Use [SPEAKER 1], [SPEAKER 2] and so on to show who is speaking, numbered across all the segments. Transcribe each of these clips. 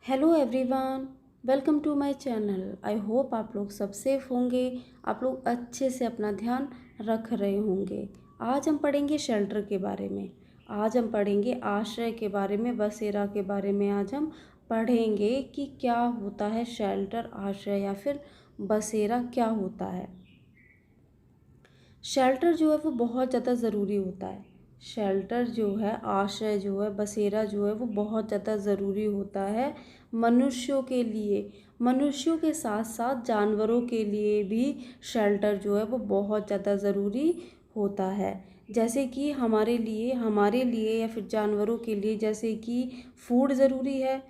[SPEAKER 1] Hello everyone, welcome to my channel. I hope आप लोग सब सेफ होंगे, आप लोग अच्छे से अपना ध्यान रख रहे होंगे। आज हम पढ़ेंगे शेल्टर के बारे में। आज हम पढ़ेंगे आश्रय के बारे में, बसेरा के बारे में। आज हम पढ़ेंगे कि क्या होता है शेल्टर, आश्रय या फिर बसेरा क्या होता है। शेल्टर जो है वो बहुत ज़्यादा ज़रूरी होता है। शेल्टर जो है, आश्रय जो है, बसेरा जो है वो बहुत ज़्यादा ज़रूरी होता है मनुष्यों के लिए। मनुष्यों के साथ साथ जानवरों के लिए भी शेल्टर जो है वो बहुत ज़्यादा ज़रूरी होता है। जैसे कि हमारे लिए या फिर जानवरों के लिए जैसे कि फूड ज़रूरी है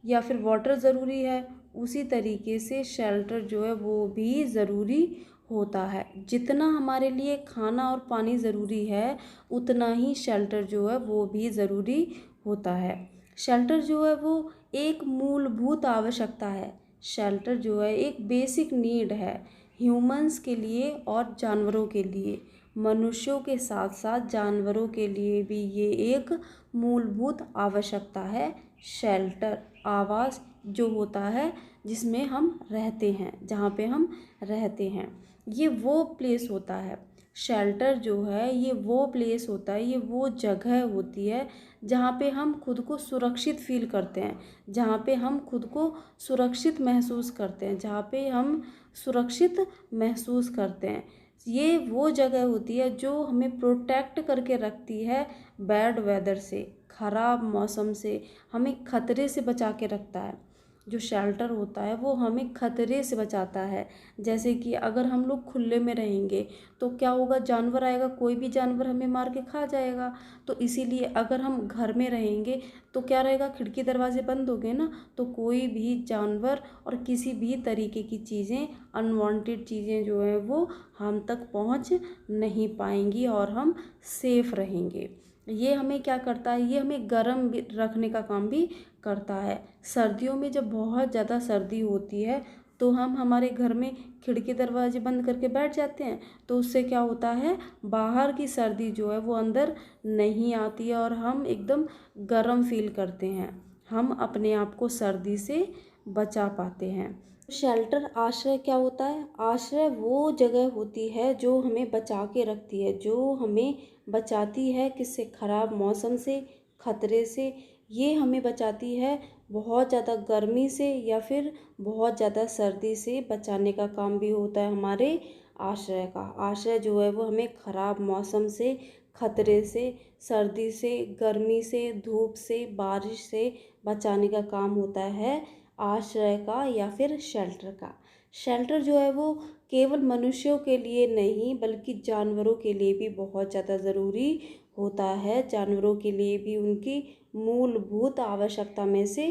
[SPEAKER 1] या फिर वाटर ज़रूरी है, उसी तरीके से शेल्टर जो है वो भी ज़रूरी होता है। जितना हमारे लिए खाना और पानी ज़रूरी है, उतना ही शेल्टर जो है वो भी ज़रूरी होता है। शेल्टर जो है वो एक मूलभूत आवश्यकता है। शेल्टर जो है एक बेसिक नीड है ह्यूमंस के लिए और जानवरों के लिए। मनुष्यों के साथ साथ जानवरों के लिए भी ये एक मूलभूत आवश्यकता है। शेल्टर आवास जो होता है जिसमें हम रहते हैं, जहाँ पे हम रहते हैं, ये वो प्लेस होता है। शेल्टर जो है ये वो प्लेस होता है, ये वो जगह होती है जहाँ पे हम खुद को सुरक्षित फील करते हैं, जहाँ पे हम खुद को सुरक्षित महसूस करते हैं, जहाँ पे हम सुरक्षित महसूस करते हैं। ये वो जगह होती है जो हमें प्रोटेक्ट करके रखती है बैड वेदर से, ख़राब मौसम से, हमें खतरे से बचा के रखता है। जो शेल्टर होता है वो हमें खतरे से बचाता है। जैसे कि अगर हम लोग खुले में रहेंगे तो क्या होगा, जानवर आएगा, कोई भी जानवर हमें मार के खा जाएगा। तो इसीलिए अगर हम घर में रहेंगे तो क्या रहेगा, खिड़की दरवाजे बंद हो गए ना, तो कोई भी जानवर और किसी भी तरीके की चीज़ें, अनवांटेड चीज़ें जो है वो हम तक पहुंच नहीं पाएंगी और हम सेफ रहेंगे। ये हमें क्या करता है, ये हमें गर्म रखने का काम भी करता है। सर्दियों में जब बहुत ज़्यादा सर्दी होती है तो हम हमारे घर में खिड़की दरवाजे बंद करके बैठ जाते हैं, तो उससे क्या होता है, बाहर की सर्दी जो है वो अंदर नहीं आती है और हम एकदम गर्म फील करते हैं। हम अपने आप को सर्दी से बचा पाते हैं। शेल्टर, आश्रय क्या होता है? आश्रय वो जगह होती है जो हमें बचा के रखती है, जो हमें बचाती है किससे, खराब मौसम से, खतरे से। ये हमें बचाती है बहुत ज़्यादा गर्मी से या फिर बहुत ज़्यादा सर्दी से बचाने का काम भी होता है हमारे आश्रय का। आश्रय जो है वो हमें ख़राब मौसम से, खतरे से, सर्दी से, गर्मी से, धूप से, बारिश से बचाने का काम होता है आश्रय का या फिर शेल्टर का। शेल्टर जो है वो केवल मनुष्यों के लिए नहीं बल्कि जानवरों के लिए भी बहुत ज़्यादा ज़रूरी होता है। जानवरों के लिए भी उनकी मूलभूत आवश्यकता में से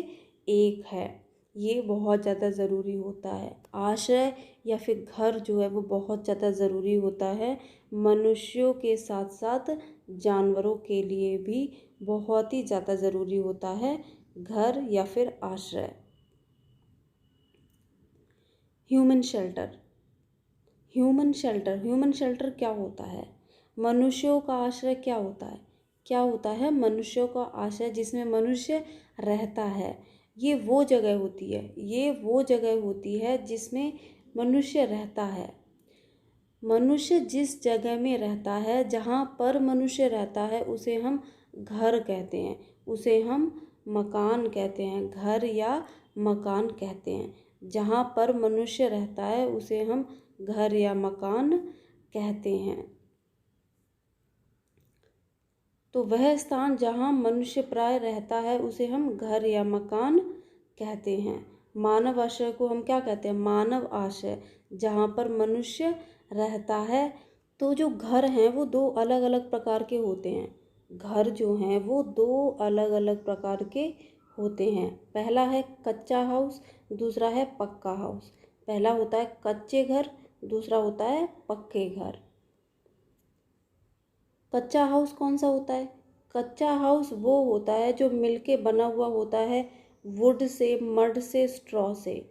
[SPEAKER 1] एक है। ये बहुत ज़्यादा ज़रूरी होता है। आश्रय या फिर घर जो है वो बहुत ज़्यादा ज़रूरी होता है मनुष्यों के साथ साथ जानवरों के लिए भी बहुत ही ज़्यादा ज़रूरी होता है घर या फिर आश्रय। ह्यूमन शेल्टर, ह्यूमन शेल्टर क्या होता है? मनुष्यों का आश्रय क्या होता है? क्या होता है मनुष्यों का आश्रय, जिसमें मनुष्य रहता है। ये वो जगह होती है, ये वो जगह होती है जिसमें मनुष्य रहता है। मनुष्य जिस जगह में रहता है, जहाँ पर मनुष्य रहता है, उसे हम घर कहते हैं, उसे हम मकान कहते हैं, घर या मकान कहते हैं। जहाँ पर मनुष्य रहता है उसे हम घर या मकान कहते हैं। तो वह स्थान जहाँ मनुष्य प्राय रहता है उसे हम घर या मकान कहते हैं। मानव आश्रय को हम क्या कहते हैं? मानव आश्रय, जहाँ पर मनुष्य रहता है। तो जो घर हैं वो दो अलग अलग प्रकार के होते हैं। घर जो हैं वो दो अलग अलग प्रकार के होते हैं। पहला है कच्चा हाउस, दूसरा है पक्का हाउस। पहला होता है कच्चे घर, दूसरा होता है पक्के घर। कच्चा हाउस कौन सा होता है? कच्चा हाउस वो होता है जो मिलके बना हुआ होता है वुड से, मड से, स्ट्रॉ से,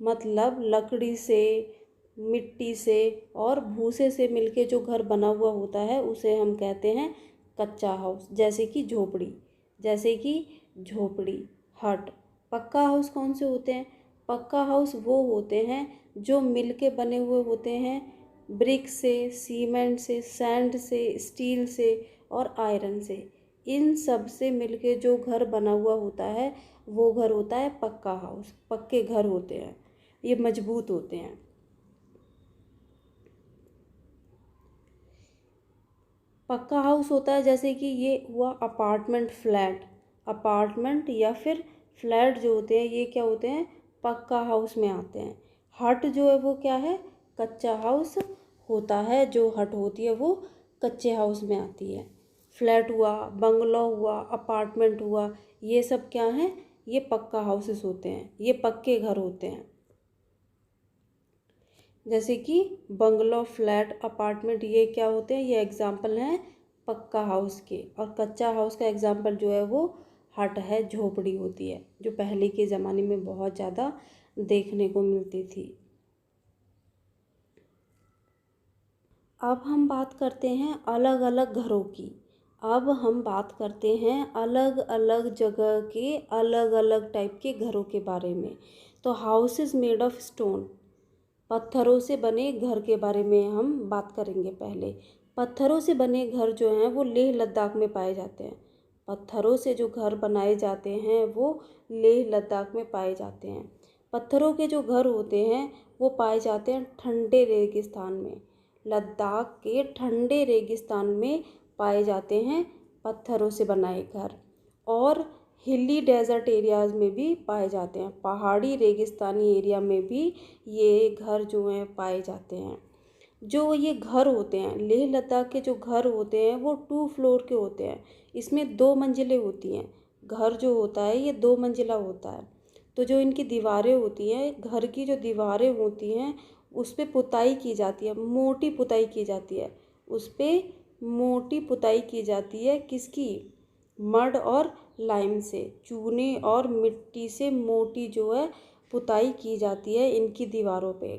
[SPEAKER 1] मतलब लकड़ी से, मिट्टी से और भूसे से मिलके जो घर बना हुआ होता है उसे हम कहते हैं कच्चा हाउस। जैसे कि झोपड़ी, जैसे कि झोपड़ी, हट, पक्का हाउस कौन से होते हैं? पक्का हाउस वो होते हैं जो मिल के बने हुए होते हैं, ब्रिक से, सीमेंट से, सैंड से, स्टील से और आयरन से। इन सब से मिलके जो घर बना हुआ होता है वो घर होता है पक्का हाउस। पक्के घर होते हैं, ये मजबूत होते हैं। पक्का हाउस होता है जैसे कि ये हुआ अपार्टमेंट, फ्लैट। अपार्टमेंट या फिर फ्लैट जो होते हैं ये क्या होते हैं? पक्का हाउस में आते हैं। हट जो है वो क्या है? कच्चा हाउस होता है। जो हट होती है वो कच्चे हाउस में आती है। फ्लैट हुआ, बंगलो हुआ, अपार्टमेंट हुआ, ये सब क्या हैं? ये पक्का हाउसेस होते हैं, ये पक्के घर होते हैं। जैसे कि बंगलो, फ्लैट, अपार्टमेंट, ये क्या होते हैं? ये एग्जाम्पल हैं पक्का हाउस के। और कच्चा हाउस का एग्जाम्पल जो है वो हट है, झोपड़ी होती है, जो पहले के ज़माने में बहुत ज़्यादा देखने को मिलती थी। अब हम बात करते हैं अलग अलग घरों की। अब हम बात करते हैं अलग अलग जगह के अलग अलग टाइप के घरों के बारे में। तो house is made of stone, पत्थरों से बने घर के बारे में हम बात करेंगे। पहले पत्थरों से बने घर जो हैं वो लेह लद्दाख में पाए जाते हैं। पत्थरों से जो घर बनाए जाते हैं वो लेह लद्दाख में पाए जाते हैं। पत्थरों के जो घर होते हैं वो पाए जाते हैं ठंडे रेगिस्तान में। लद्दाख के ठंडे रेगिस्तान में पाए जाते हैं पत्थरों से बनाए घर। और हिली डेजर्ट एरियाज़ में भी पाए जाते हैं, पहाड़ी रेगिस्तानी एरिया में भी ये घर जो हैं पाए जाते हैं। जो ये घर होते हैं, लेह लद्दाख के जो घर होते हैं वो 2 फ्लोर के होते हैं। इसमें 2 मंजिलें होती हैं। घर जो होता है ये 2 मंजिला होता है। तो जो इनकी दीवारें होती हैं, घर की जो दीवारें होती हैं उस पर पुताई की जाती है, मोटी पुताई की जाती है। उस पर मोटी पुताई की जाती है, किसकी? मड और लाइम से, चूने और मिट्टी से मोटी जो है पुताई की जाती है इनकी दीवारों पे।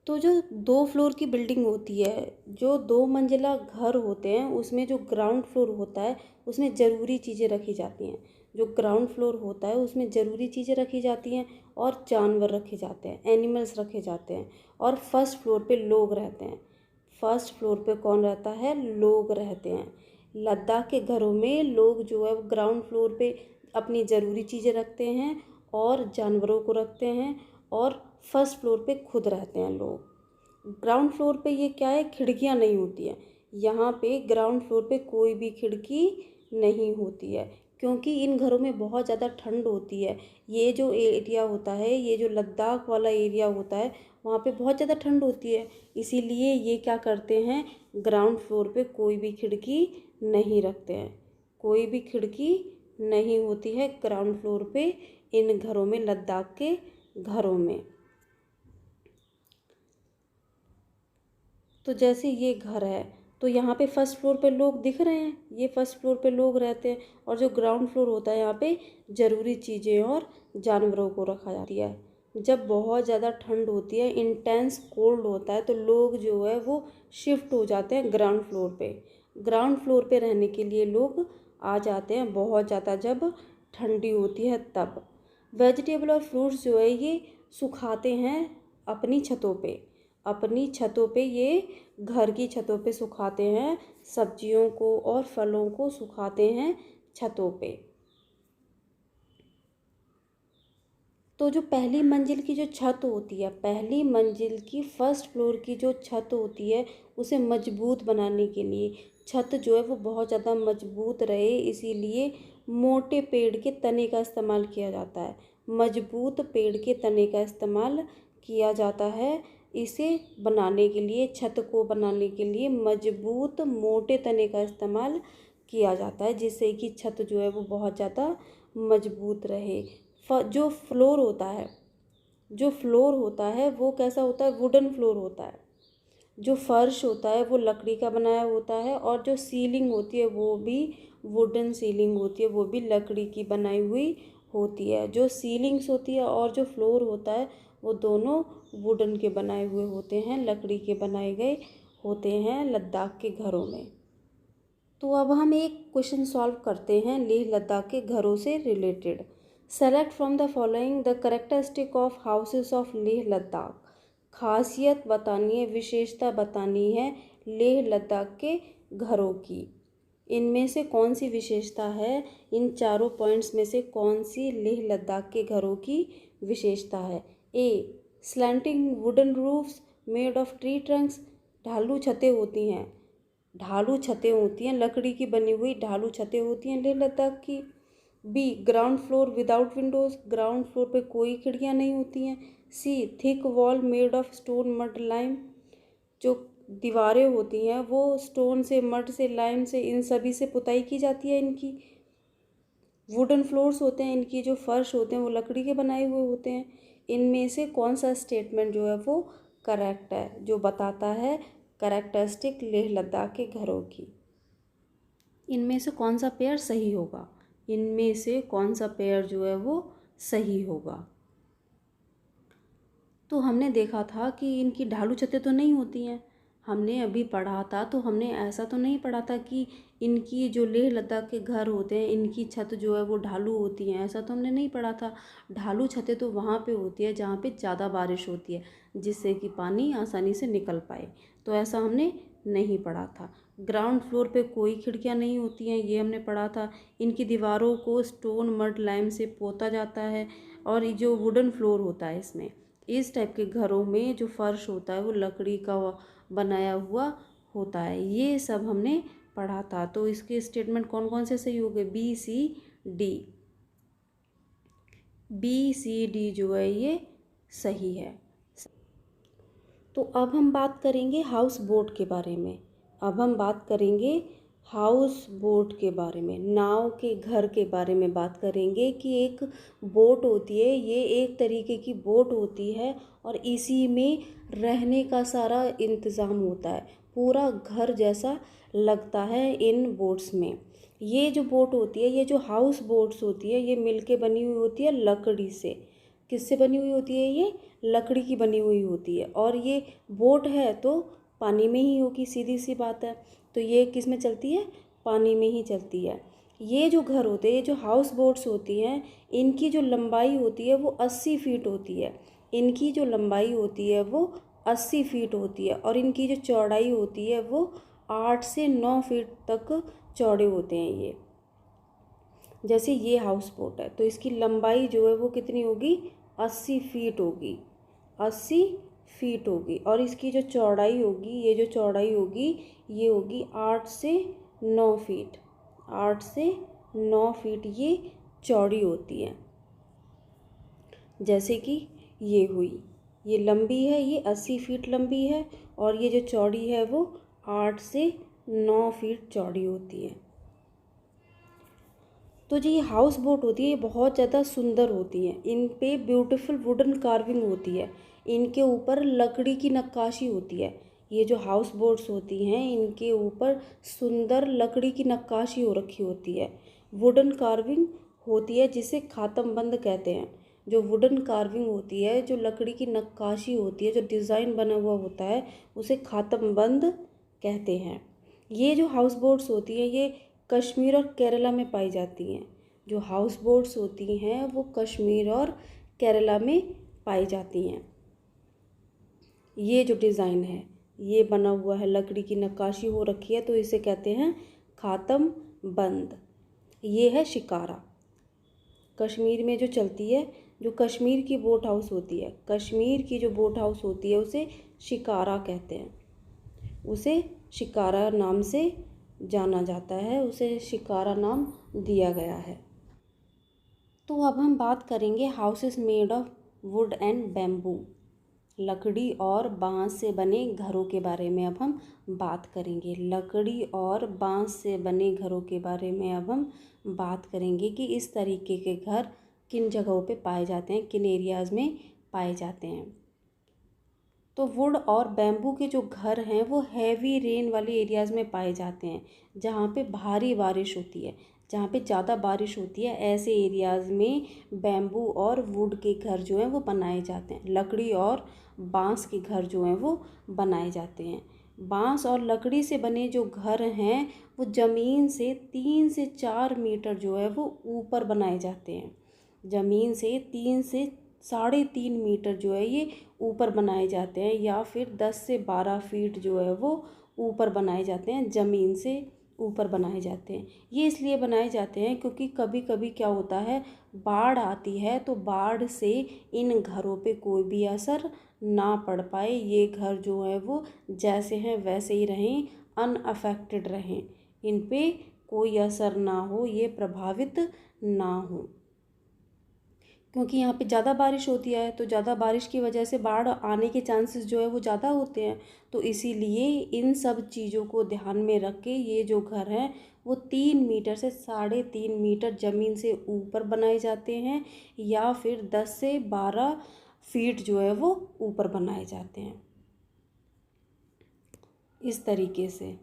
[SPEAKER 1] तो जो 2 फ्लोर की बिल्डिंग होती है, जो 2 मंजिला घर होते हैं, उसमें जो ग्राउंड फ्लोर होता है उसमें ज़रूरी चीज़ें रखी जाती हैं। जो ग्राउंड फ्लोर होता है उसमें ज़रूरी चीज़ें रखी जाती हैं और जानवर रखे जाते हैं, एनिमल्स रखे जाते हैं। और फर्स्ट फ्लोर पे लोग रहते हैं। फर्स्ट फ्लोर पे कौन रहता है? लोग रहते हैं। लद्दाख के घरों में लोग जो है ग्राउंड फ्लोर पे अपनी ज़रूरी चीज़ें रखते हैं और जानवरों को रखते हैं। और फर्स्ट फ्लोर पे खुद रहते हैं लोग। ग्राउंड फ्लोर पे ये क्या है? खिड़कियाँ नहीं होती हैं। यहाँ पे ग्राउंड फ्लोर पे कोई भी खिड़की नहीं होती है, क्योंकि इन घरों में बहुत ज़्यादा ठंड होती है। ये जो एरिया होता है, ये जो लद्दाख वाला एरिया होता है, वहाँ पे बहुत ज़्यादा ठंड होती है। इसीलिए ये क्या करते हैं? ग्राउंड फ्लोर पे कोई भी खिड़की नहीं रखते हैं। कोई भी खिड़की नहीं होती है ग्राउंड फ्लोर पे इन घरों में, लद्दाख के घरों में। तो जैसे ये घर है तो यहाँ पे फर्स्ट फ्लोर पे लोग दिख रहे हैं, ये फर्स्ट फ्लोर पे लोग रहते हैं। और जो ग्राउंड फ्लोर होता है यहाँ पे ज़रूरी चीज़ें और जानवरों को रखा जाती है। जब बहुत ज़्यादा ठंड होती है, इंटेंस कोल्ड होता है, तो लोग जो है वो शिफ्ट हो जाते हैं ग्राउंड फ्लोर पे। ग्राउंड फ्लोर पे रहने के लिए लोग आ जाते हैं बहुत ज़्यादा जब ठंडी होती है तब। वेजिटेबल और फ्रूट्स जो है ये सुखाते हैं अपनी छतों पे। अपनी छतों पे ये घर की छतों पे सुखाते हैं, सब्जियों को और फलों को सुखाते हैं छतों पे। तो जो पहली मंजिल की जो छत होती है, पहली मंजिल की फर्स्ट फ्लोर की जो छत होती है, उसे मजबूत बनाने के लिए, छत जो है वो बहुत ज़्यादा मजबूत रहे, इसीलिए मोटे पेड़ के तने का इस्तेमाल किया जाता है। मजबूत पेड़ के तने का इस्तेमाल किया जाता है इसे बनाने के लिए, छत को बनाने के लिए मजबूत मोटे तने का इस्तेमाल किया जाता है, जिससे कि छत जो है वो बहुत ज़्यादा मजबूत रहे। जो फ्लोर होता है, जो फ्लोर होता है वो कैसा होता है? वुडन फ्लोर होता है। जो फर्श होता है वो लकड़ी का बनाया होता है और जो सीलिंग होती है वो भी वुडन सीलिंग होती है, वो भी लकड़ी की बनाई हुई होती है। जो सीलिंग्स होती है और जो फ्लोर होता है वो दोनों वुडन के बनाए हुए होते हैं, लकड़ी के बनाए गए होते हैं लद्दाख के घरों में। तो अब हम एक क्वेश्चन सॉल्व करते हैं लेह लद्दाख के घरों से related. Select from the following the characteristic of houses of Leh Ladakh. खासियत बतानी है, विशेषता बतानी है लेह लद्दाख के घरों की। इनमें से कौन सी विशेषता है, इन चारों पॉइंट्स में से कौन सी लेह लद्दाख के घरों की विशेषता है। A, slanting wooden roofs made of tree trunks. ढालू छतें होती हैं, ढालू छतें होती हैं, लकड़ी की बनी हुई ढालू छतें होती हैं लेह लद्दाख की। B, ground floor without windows. Ground floor पे कोई खिड़कियां नहीं होती हैं। C, thick wall made of stone mud lime. जो दीवारें होती हैं वो स्टोन से, मड से, लाइम से, इन सभी से पुताई की जाती है इनकी। वुडन फ्लोर्स होते हैं, इनकी जो फर्श होते हैं वो लकड़ी के बनाए हुए होते हैं। इनमें से कौन सा स्टेटमेंट जो है वो करेक्ट है, जो बताता है करेक्टरिस्टिक लेह लद्दाख के घरों की। इनमें से कौन सा पेयर सही होगा, इनमें से कौन सा पेयर जो है वो सही होगा। तो हमने देखा था कि इनकी ढालू छतें तो नहीं होती हैं। हमने अभी पढ़ा था तो हमने ऐसा तो नहीं पढ़ा था कि इनकी जो लेह लद्दाख के घर होते हैं इनकी छत जो है वो ढालू होती हैं, ऐसा तो हमने नहीं पढ़ा था। ढालू छतें तो वहाँ पे होती है जहाँ पे ज़्यादा बारिश होती है, जिससे कि पानी आसानी से निकल पाए, तो ऐसा हमने नहीं पढ़ा था। ग्राउंड फ्लोर पे कोई खिड़कियाँ नहीं होती हैं, ये हमने पढ़ा था। इनकी दीवारों को स्टोन मड लाइम से पोता जाता है, और ये जो वुडन फ्लोर होता है इसमें, इस टाइप के घरों में जो फर्श होता है वो लकड़ी का बनाया हुआ होता है। ये सब हमने पढ़ा था। तो इसके स्टेटमेंट कौन कौन से सही हो गए, B C D. B C D जो है ये सही है। तो अब हम बात करेंगे हाउस बोट के बारे में। अब हम बात करेंगे हाउस बोट के बारे में, नाव के घर के बारे में बात करेंगे कि एक बोट होती है, ये एक तरीके की बोट होती है और इसी में रहने का सारा इंतज़ाम होता है, पूरा घर जैसा लगता है इन बोट्स में। ये जो बोट होती है, ये जो हाउस बोट्स होती है, ये मिलके बनी हुई होती है लकड़ी से। किससे बनी हुई होती है, ये लकड़ी की बनी हुई होती है। और ये बोट है तो पानी में ही होगी, सीधी सी बात है। तो ये किस में चलती है, पानी में ही चलती है। ये जो घर होते हैं, ये जो हाउस बोट्स होती हैं, इनकी जो लंबाई होती है वो 80 फीट होती है। इनकी जो लंबाई होती है वो 80 फीट होती है, और इनकी जो चौड़ाई होती है वो 8 से 9 फीट तक चौड़े होते हैं ये। जैसे ये हाउस बोट है तो इसकी लंबाई जो है वो कितनी होगी, 80 फीट होगी, 80 फीट होगी। और इसकी जो चौड़ाई होगी, ये जो चौड़ाई होगी ये होगी 8 से 9 फीट, 8 से 9 फीट ये चौड़ी होती है। जैसे कि ये हुई, ये लंबी है, ये 80 फीट लंबी है, और ये जो चौड़ी है वो 8 से 9 फीट चौड़ी होती है। तो जो ये हाउस बोट होती है ये बहुत ज़्यादा सुंदर होती हैं। इन पे ब्यूटीफुल वुडन कार्विंग होती है, इनके ऊपर लकड़ी की नक्काशी होती है। ये जो हाउस बोट्स होती हैं इनके ऊपर सुंदर लकड़ी की नक्काशी हो रखी होती है, वुडन कार्विंग होती है, जिसे खातम बंद कहते हैं। जो वुडन कार्विंग होती है, जो लकड़ी की नक्काशी होती है, जो डिज़ाइन बना हुआ होता है, उसे खातम बंद कहते हैं। ये जो हाउस बोट्स होती हैं ये कश्मीर और केरला में पाई जाती हैं। जो हाउस बोट्स होती हैं वो कश्मीर और केरला में पाई जाती हैं। ये जो डिज़ाइन है ये बना हुआ है, लकड़ी की नक्काशी हो रखी है, तो इसे कहते हैं खातम बंद। ये है शिकारा, कश्मीर में जो चलती है, जो कश्मीर की बोट हाउस होती है, कश्मीर की जो बोट हाउस होती है उसे शिकारा कहते हैं, उसे शिकारा नाम से जाना जाता है, उसे शिकारा नाम दिया गया है। तो अब हम बात करेंगे houses made of would and bamboo, लकड़ी और बांस से बने घरों के बारे में अब हम बात करेंगे। लकड़ी और बांस से बने घरों के बारे में अब हम बात करेंगे कि इस तरीके के घर किन जगहों पे पाए जाते हैं, किन एरियाज़ में पाए जाते हैं। तो वुड और बैम्बू के जो घर हैं वो हैवी रेन वाले एरियाज़ में पाए जाते हैं, जहाँ पे भारी बारिश होती है, जहाँ पे ज़्यादा बारिश होती है, ऐसे एरियाज़ में बैम्बू और वुड के घर जो हैं वो बनाए जाते हैं। लकड़ी और बांस के घर जो हैं वो बनाए जाते हैं। बांस और लकड़ी से बने जो घर हैं वो ज़मीन से 3 से 4 मीटर जो है वो ऊपर बनाए जाते हैं। ज़मीन से 3 से 3.5 मीटर जो है ये ऊपर बनाए जाते हैं, या फिर 10 से 12 फीट जो है वो ऊपर बनाए जाते हैं, ज़मीन से ऊपर बनाए जाते हैं। ये इसलिए बनाए जाते हैं क्योंकि कभी कभी क्या होता है, बाढ़ आती है तो बाढ़ से इन घरों पे कोई भी असर ना पड़ पाए, ये घर जो है वो जैसे हैं वैसे ही रहें, अनअफेक्टेड रहें, इन पे कोई असर ना हो, ये प्रभावित ना हो। क्योंकि यहाँ पे ज़्यादा बारिश होती है तो ज़्यादा बारिश की वजह से बाढ़ आने के चांसेस जो है वो ज़्यादा होते हैं। तो इसीलिए इन सब चीज़ों को ध्यान में रख के ये जो घर हैं वो 3 मीटर से 3.5 मीटर ज़मीन से ऊपर बनाए जाते हैं, या फिर 10 से 12 फीट जो है वो ऊपर बनाए जाते हैं। इस तरीके से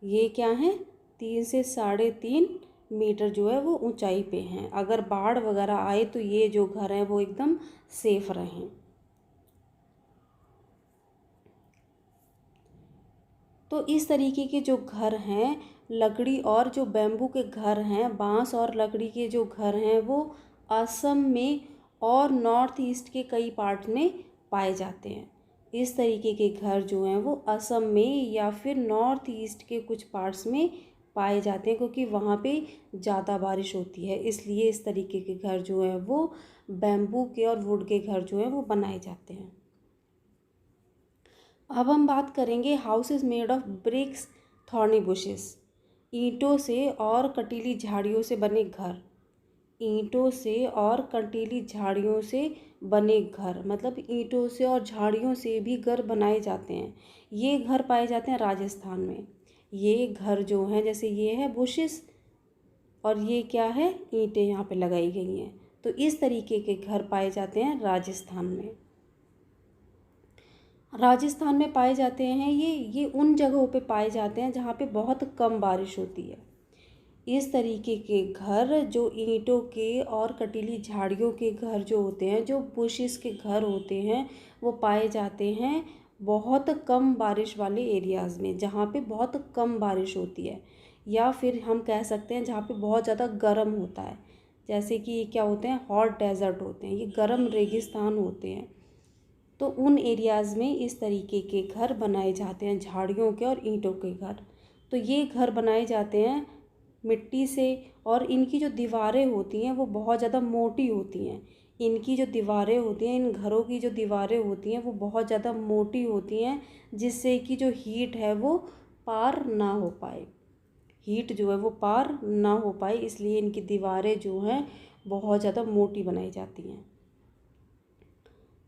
[SPEAKER 1] ये क्या है, 3 से 3.5 मीटर जो है वो ऊंचाई पे हैं। अगर बाढ़ वगैरह आए तो ये जो घर हैं वो एकदम सेफ रहें। तो इस तरीके के जो घर हैं, लकड़ी और जो बैम्बू के घर हैं, बांस और लकड़ी के जो घर हैं वो असम में और नॉर्थ ईस्ट के कई पार्ट में पाए जाते हैं। इस तरीके के घर जो हैं वो असम में या फिर नॉर्थ ईस्ट के कुछ पार्ट्स में पाए जाते हैं, क्योंकि वहाँ पे ज़्यादा बारिश होती है, इसलिए इस तरीके के घर जो हैं वो बैम्बू के और वुड के घर जो हैं वो बनाए जाते हैं। अब हम बात करेंगे house is made of BRICS, thorny bushes, ईंटों से और कटीली झाड़ियों से बने घर। ईंटों से और कटीली झाड़ियों से बने घर, मतलब ईंटों से और झाड़ियों से भी घर बनाए जाते हैं। ये घर पाए जाते हैं राजस्थान में। ये घर जो हैं, जैसे ये है बुशेस और ये क्या है, ईंटें यहाँ पे लगाई गई हैं। तो इस तरीके के घर पाए जाते हैं राजस्थान में। राजस्थान में पाए जाते हैं ये उन जगहों पे पाए जाते हैं जहाँ पे बहुत कम बारिश होती है। इस तरीके के घर जो ईंटों के और कटीली झाड़ियों के घर जो होते हैं, जो बुशेस के घर होते हैं, वो पाए जाते हैं बहुत कम बारिश वाले एरियाज़ में, जहाँ पे बहुत कम बारिश होती है, या फिर हम कह सकते हैं जहाँ पे बहुत ज़्यादा गर्म होता है। जैसे कि ये क्या होते हैं, हॉट डेजर्ट होते हैं, ये गर्म रेगिस्तान होते हैं। तो उन एरियाज़ में इस तरीके के घर बनाए जाते हैं, झाड़ियों के और ईंटों के घर। तो ये घर बनाए जाते हैं मिट्टी से, और इनकी जो दीवारें होती हैं वो बहुत ज़्यादा मोटी होती हैं। इनकी जो दीवारें होती हैं, इन घरों की जो दीवारें होती हैं वो बहुत ज़्यादा मोटी होती हैं, जिससे कि जो हीट है वो पार ना हो पाए, हीट जो है वो पार ना हो पाए, इसलिए इनकी दीवारें जो हैं बहुत ज़्यादा मोटी बनाई जाती हैं।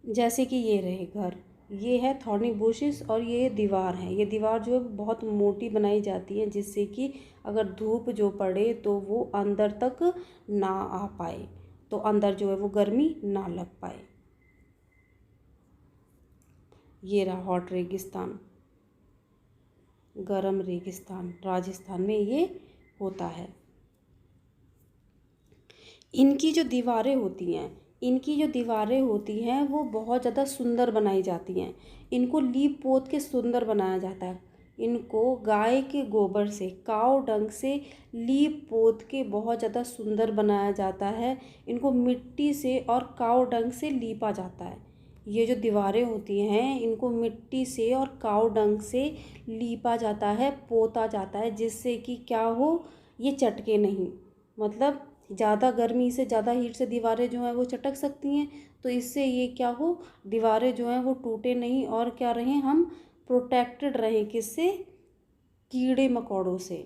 [SPEAKER 1] जैसे कि ये रहे घर, ये है थॉर्नी बुशेस और ये दीवार है। ये दीवार जो है बहुत मोटी बनाई जाती है, जिससे कि अगर धूप जो पड़े तो वो अंदर तक ना आ पाए, तो अंदर जो है वो गर्मी ना लग पाए। ये रहा हॉट रेगिस्तान, गरम रेगिस्तान, राजस्थान में ये होता है। इनकी जो दीवारें होती हैं वो बहुत ज़्यादा सुंदर बनाई जाती हैं। इनको लीप पोत के सुंदर बनाया जाता है। इनको गाय के गोबर से, काऊ डंग से लीप पोत के बहुत ज़्यादा सुंदर बनाया जाता है। इनको मिट्टी से और काऊ डंग से लीपा जाता है। ये जो दीवारें होती हैं इनको मिट्टी से और काऊ डंग से लीपा जाता है, पोता जाता है, जिससे कि क्या हो, ये चटके नहीं, मतलब ज़्यादा गर्मी से, ज़्यादा हीट से दीवारें जो हैं वो चटक सकती हैं। तो इससे ये क्या हो, दीवारें जो हैं वो टूटे नहीं, और क्या रहें, हम प्रोटेक्टेड रहें, किससे, कीड़े मकोड़ों से।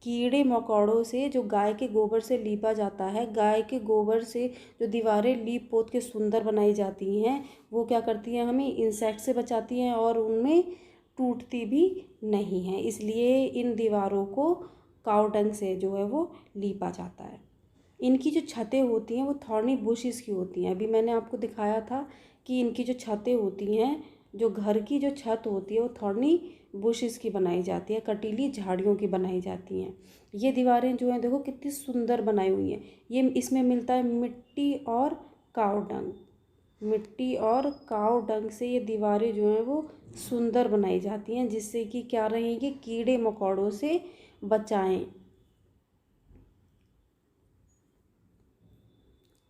[SPEAKER 1] कीड़े मकोड़ों से जो गाय के गोबर से लीपा जाता है, गाय के गोबर से जो दीवारें लीप पोत के सुंदर बनाई जाती हैं, वो क्या करती हैं, हमें इंसेक्ट से बचाती हैं और उनमें टूटती भी नहीं है। इसलिए इन दीवारों को काऊ डंग से जो है वो लीपा जाता है। इनकी जो छतें होती हैं वो थॉर्नी बुशेस की होती हैं। अभी मैंने आपको दिखाया था कि इनकी जो छतें होती हैं, जो घर की जो छत होती है वो थॉर्नी बुशेस की बनाई जाती है, कटीली झाड़ियों की बनाई जाती हैं। ये दीवारें जो हैं देखो कितनी सुंदर बनाई हुई हैं। ये इसमें मिलता है मिट्टी और काऊ डंग, मिट्टी और काऊ डंग से ये दीवारें जो हैं वो सुंदर बनाई जाती हैं, जिससे कि क्या रहेंगे, कीड़े मकोड़ों से बचाएं।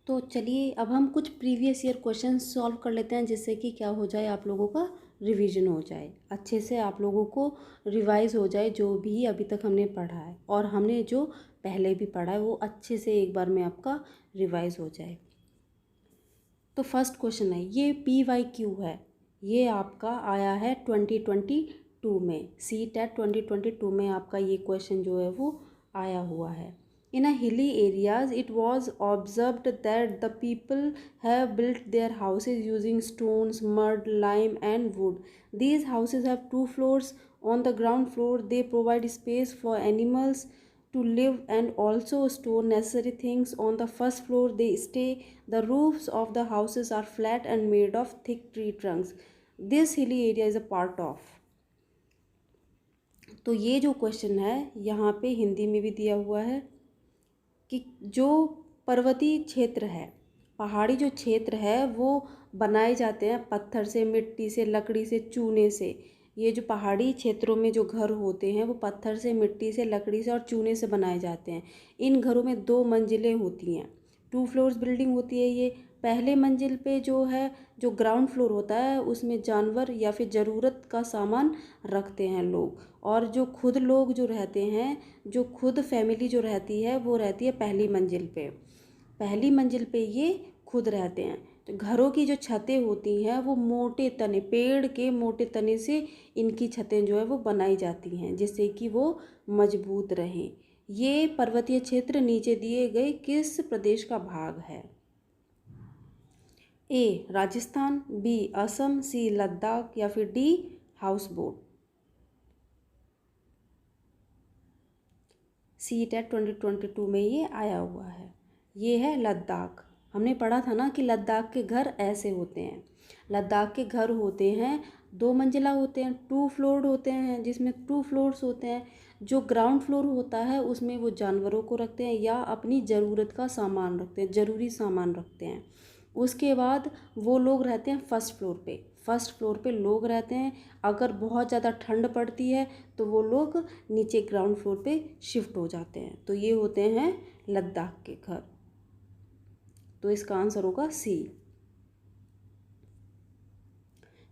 [SPEAKER 1] तो चलिए अब हम कुछ प्रीवियस ईयर क्वेश्चन सॉल्व कर लेते हैं, जिससे कि क्या हो जाए, आप लोगों का रिवीजन हो जाए, अच्छे से आप लोगों को रिवाइज हो जाए जो भी अभी तक हमने पढ़ा है, और हमने जो पहले भी पढ़ा है वो अच्छे से एक बार में आपका रिवाइज हो जाए। तो फर्स्ट क्वेश्चन है, ये PYQ है, ये आपका आया है 2022 में, CTET 2022 में आपका ये क्वेश्चन जो है वो आया हुआ है। In a hilly areas, it was observed that the people have built their houses using stones, mud, lime, and wood. These houses have 2 floors. On the ground floor, they provide space for animals to live and also store necessary things. On the first floor, they stay. The roofs of the houses are flat and made of thick tree trunks. This hilly area is a part of. तो ये जो question है यहाँ पे हिंदी में भी दिया हुआ है कि जो पर्वतीय क्षेत्र है, पहाड़ी जो क्षेत्र है, वो बनाए जाते हैं पत्थर से, मिट्टी से, लकड़ी से, चूने से। ये जो पहाड़ी क्षेत्रों में जो घर होते हैं वो पत्थर से, मिट्टी से, लकड़ी से और चूने से बनाए जाते हैं। इन घरों में 2 मंजिलें होती हैं, 2 फ्लोर्स बिल्डिंग होती है। ये पहले मंजिल पे जो है, जो ग्राउंड फ्लोर होता है, उसमें जानवर या फिर ज़रूरत का सामान रखते हैं लोग, और जो खुद लोग जो रहते हैं, जो खुद फैमिली जो रहती है वो रहती है पहली मंजिल पे। पहली मंजिल पे ये खुद रहते हैं। तो घरों की जो छतें होती हैं वो मोटे तने, पेड़ के मोटे तने से इनकी छतें जो है वो बनाई जाती हैं, जिससे कि वो मजबूत रहें। ये पर्वतीय क्षेत्र नीचे दिए गए किस प्रदेश का भाग है? ए राजस्थान, बी असम, सी लद्दाख या फिर डी हाउस बोट। CTET 2022 में ये आया हुआ है, ये है लद्दाख। हमने पढ़ा था ना कि लद्दाख के घर ऐसे होते हैं। लद्दाख के घर होते हैं 2 मंजिला होते हैं, 2 फ्लोर होते हैं, जिसमें 2 फ्लोर्स होते हैं। जो ग्राउंड फ्लोर होता है उसमें वो जानवरों को रखते हैं या अपनी ज़रूरत का सामान रखते हैं, ज़रूरी सामान रखते हैं। उसके बाद वो लोग रहते हैं फर्स्ट फ्लोर पे। फर्स्ट फ्लोर पे लोग रहते हैं। अगर बहुत ज़्यादा ठंड पड़ती है तो वो लोग नीचे ग्राउंड फ्लोर पे शिफ्ट हो जाते हैं। तो ये होते हैं लद्दाख के घर। तो इसका आंसर होगा सी।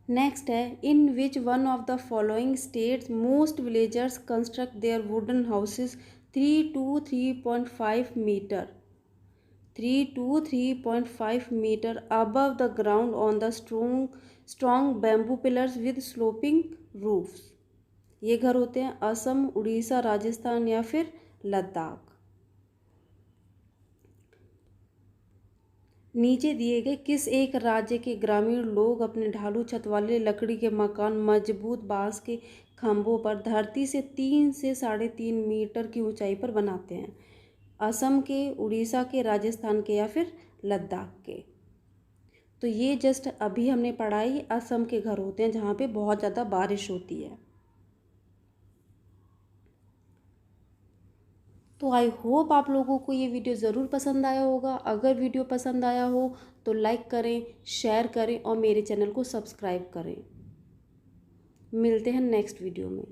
[SPEAKER 1] नेक्स्ट है, in which one of the following states most villagers construct their wooden houses 3 to 3.5 metre 3 to 3.5 metre above the ground on the strong bamboo pillars with sloping roofs? ये घर होते हैं असम, उड़ीसा, राजस्थान या फिर लद्दाख। नीचे दिए गए किस एक राज्य के ग्रामीण लोग अपने ढालू छत वाले लकड़ी के मकान मजबूत बांस के खंभों पर धरती से 3 से 3.5 मीटर की ऊंचाई पर बनाते हैं? असम के, उड़ीसा के, राजस्थान के या फिर लद्दाख के? तो ये जस्ट अभी हमने पढ़ाई, असम के घर होते हैं जहाँ पे बहुत ज़्यादा बारिश होती है। तो आई होप आप लोगों को ये वीडियो ज़रूर पसंद आया होगा। अगर वीडियो पसंद आया हो तो लाइक करें, शेयर करें और मेरे चैनल को सब्सक्राइब करें। मिलते हैं नेक्स्ट वीडियो में।